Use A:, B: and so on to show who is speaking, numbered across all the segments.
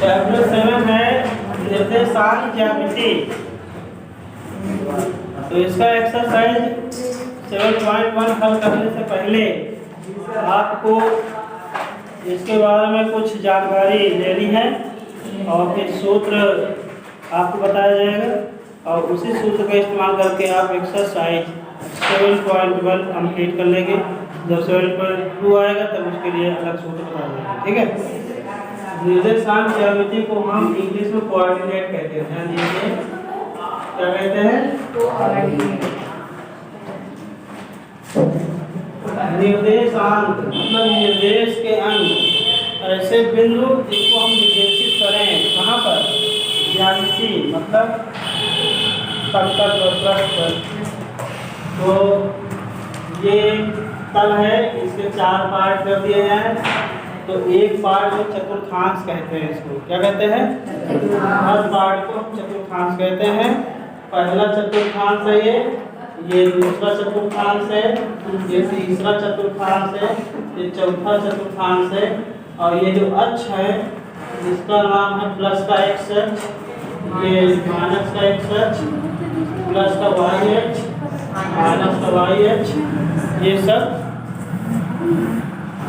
A: Chapter 7 है निर्देशांक ज्यामिति। तो इसका एक्सरसाइज 7.1 हल करने से पहले आपको इसके बारे में कुछ जानकारी लेनी है और फिर सूत्र आपको बताया जाएगा और उसी सूत्र का इस्तेमाल करके आप एक्सरसाइज 7.1 कंप्लीट कर लेंगे। जब 7.2 आएगा तब उसके लिए अलग सूत्र बता देंगे। ठीक है। निर्देशांक ज्यामिति को हम इंग्लिश में कोऑर्डिनेट कहते हैं। ध्यान दीजिए, क्या कहते हैं? निर्देशांक मतलब निर्देश के अंक, ऐसे बिंदु जिसको हम निर्देशित करें कहाँ पर? ज्यामिति मतलब समतल पर। तो ये तल है, इसके 4 पार्ट कर दिए जाएं। तो एक पार्ट को चतुर्थांश कहते हैं। इसको क्या कहते हैं? हर पार्ट को चतुर्थांश कहते हैं। पहला चतुर्थांश है ये दूसरा चतुर्थांश है, ये तीसरा चतुर्थांश है, ये चौथा चतुर्थांश है। और ये जो अक्ष है इसका नाम है प्लस का एक्स अक्ष, ये माइनस का एक्स अक्ष, प्लस का वाई अक्ष, माइनस का वाई अक्ष। ये सब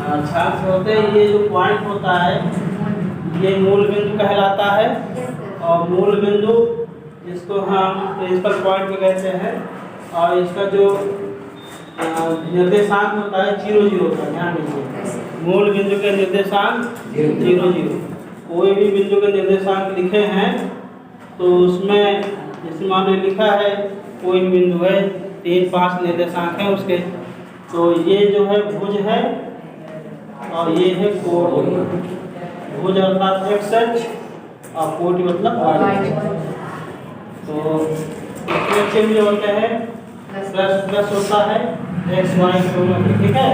A: अक्षांश होते हैं। ये जो पॉइंट होता है ये मूल बिंदु कहलाता है। और मूल बिंदु जिसको हम प्रिंसिपल पॉइंट भी कहते हैं। और इसका जो निर्देशांक होता है 0 0 का। ध्यान दीजिए, मूल बिंदु के निर्देशांक 0 0। कोई भी बिंदु के निर्देशांक लिखे हैं तो उसमें जैसे मान लो लिखा है कोई बिंदु है 3 5 निर्देशांक हैं उसके। तो ये जो है भुज है और ये है कोटि। भुज अर्थात एक्स अक्ष और कोटि मतलब वाई अक्ष। तो इसमें चिन्ह जो होते हैं प्लस प्लस होता है एक्स वाई दोनों। ठीक है,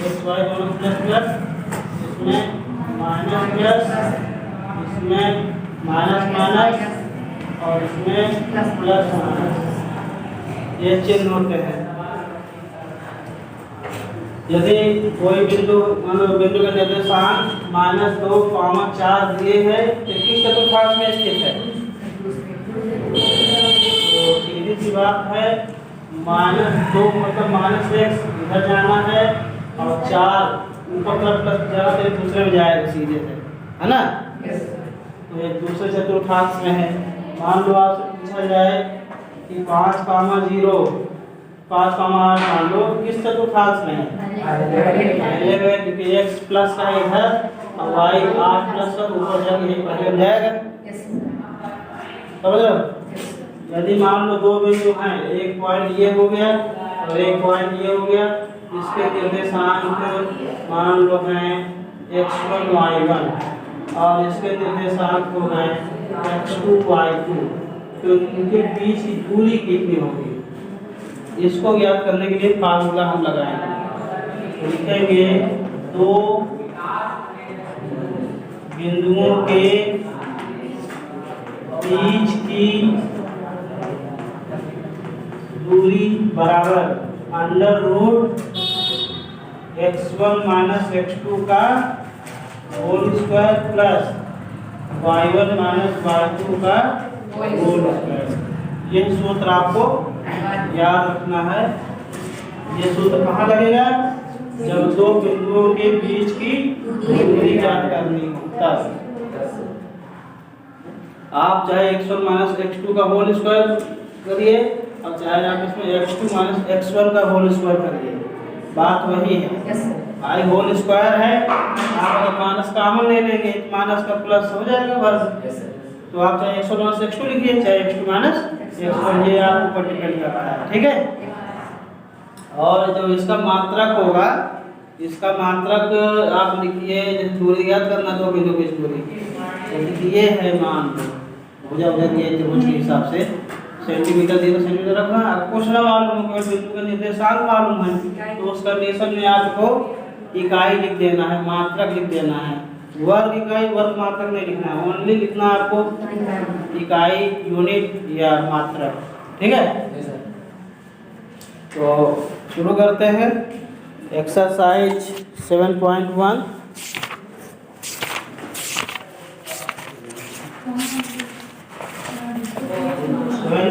A: एक्स वाई दोनों प्लस प्लस, इसमें माइनस प्लस, इसमें माइनस माइनस और इसमें प्लस माइनस, ये चिन्ह होते हैं। यदि कोई बिंदु बिंदु का निर्देशांक -2, 4 दिए है तो किस चतुर्थांश में स्थित है? तो सीधी सी बात है, -2 मतलब -x इधर जाना है और 4 ऊपर तरफ प्लस जाना तो दूसरे में जाएगा सीधे से, है ना? तो ये दूसरे चतुर्थांश में है। मान लो आपसे पूछा जाए कि 5, 0, 5, 8 मान लो किस चतुर्थांश में है? पहले में, क्योंकि x प्लस है इधर और y 8 प्लस का ऊपर जाके यही पहले जाएगा। समझ लो। यदि मान लो 2 बिंदु हैं, एक पॉइंट ये हो गया और एक पॉइंट ये हो गया, इसके निर्देशांक मान लो हैं x1 y1 और इसके निर्देशांक हो गए x2 y2। तो इनके बीच की दूरी कितनी होगी इसको ज्ञात करने के लिए फार्मूला हम लगाएंगे। लिखेंगे 2 बिंदुओं के बीच की दूरी बराबर √x1 - x2 का whole square plus y1 - y2 का होल स्क्वायर। ये सूत्र आपको याद रखना है। ये सूत्र कहाँ लगेगा? जब 2 बिंदुओं के बीच की दूरी ज्ञात करनी हो तब। आप चाहे x1 - x2 का होल स्क्वायर करिए और चाहे आप इसमें x2 - x1 का होल स्क्वायर करिए, बात वही है। भाई होल स्क्वायर है, आप अगर माइनस कॉमन ले लेंगे माइनस का प्लस हो जाएगा बस। तो आप चाहे x1 - x2 लिखिए, चाहे x2 - x1, ये आप ऊपर डिपेंड करता है। ठीक है। और जो इसका मात्रक होगा, इसका मात्रक आप लिखिए, दूरी ज्ञात करना 2 बिंदु की दूरी ये है, मान भुजा दिए त्रिभुज के हिसाब से सेंटीमीटर दिए तो सेंटीमीटर रखना। आपको कुछ ना मालूम हो, कोई बिंदु का निर्देशांक मालूम है तो उस कंडीशन में आपको इकाई लिख देना है, मात्रक लिख देना है। वर्ग इकाई वर्ग मात्रक नहीं लिखना है, ओनली लिखना आपको इकाई, यूनिट या मात्रक। ठीक है। तो शुरू करते हैं एक्सरसाइज 7.1।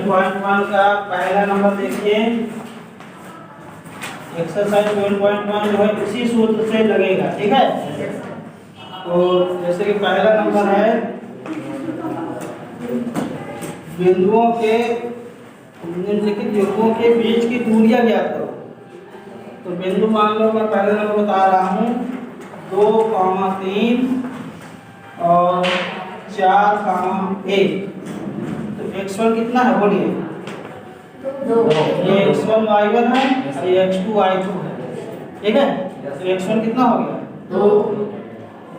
A: 12.1 का पहला नंबर देखिए। एक्सरसाइज 12.1 जो है इसी सूत्र से लगेगा, ठीक है। तो जैसे कि पहला नंबर है बिंदुओं के निम्नलिखित बिंदुओं के बीच की दूरियां ज्ञात करो। तो बिंदु मान लो मैं पहले नंबर बता रहा हूँ 2,3 और 4,1। तो x1 कितना है बोलिए? ये x1 y1 है और ये x2 y2 है, ठीक है। तो x1 कितना हो गया 2,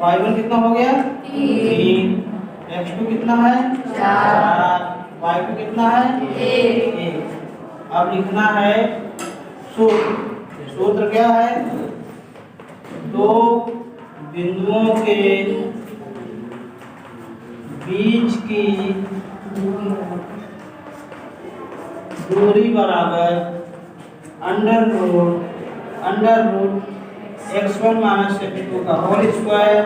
A: y1 कितना हो गया 3, x2 कितना है 4, y2 कितना है 1। अब लिखना है सूत्र। सूत्र क्या है? दो बिंदुओं के बीच की दूरी बराबर under root x1 minus x2 का whole square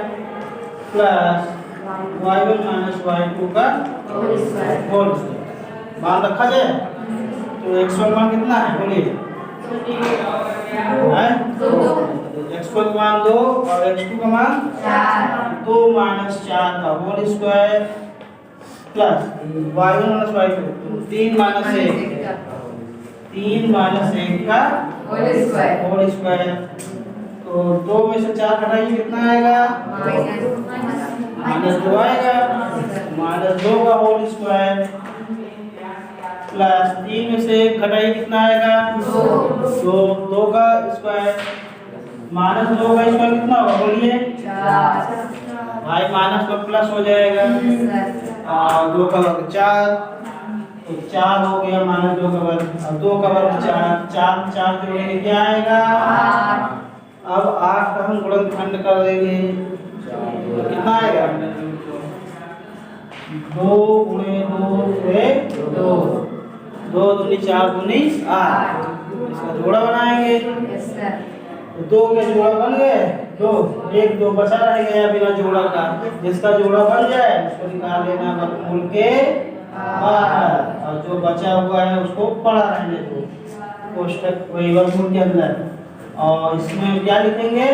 A: plus y1 minus y2 का होल स्क्वायर। मान रखा जाए तो x1 मान कितना है बोलिए? x1 का मान 2 और x2 का मान 4। 2 माइनस 4 का whole square plus y1 minus y2 3 minus 1 का होल स्क्वायर। तो 2 में से 4 घटाइए कितना आएगा? -2 आएगा। -2 का होल स्क्वायर प्लस 3 में से 1 घटाइए कितना आएगा? 2 का स्क्वायर। -2 का स्क्वायर कितना होगा बोलिए? 4। भाई माइनस का प्लस हो जाएगा और 2 का वर्ग 4, तो 4 हो गया -2 का वर्ग और 2 का वर्ग 4। 4 जोड़ेंगे क्या आएगा? 8। अब 8 का हम गुणनखंड कर देंगे तो कितना आएगा? 2 गुणे 2 हुए 2, 2 दूनी 4 दूनी 8। इसका जोड़ा बनाएंगे तो 2 के जोड़ा बन गए 2, 1 2 बचा रह गया बिना जोड़ा का। जिसका जोड़ा बन जाए उसको निकाल लेना वर्गमूल के बाहर और जो बचा हुआ है उसको पड़ा रहने दो कोष्ठक वही वर्गमूल के अंदर। और इसमें क्या लिखेंगे?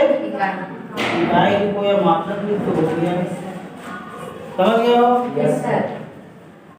A: इकाई लिखो या मात्रक लिखो। समझ गए हो?
B: Yes sir.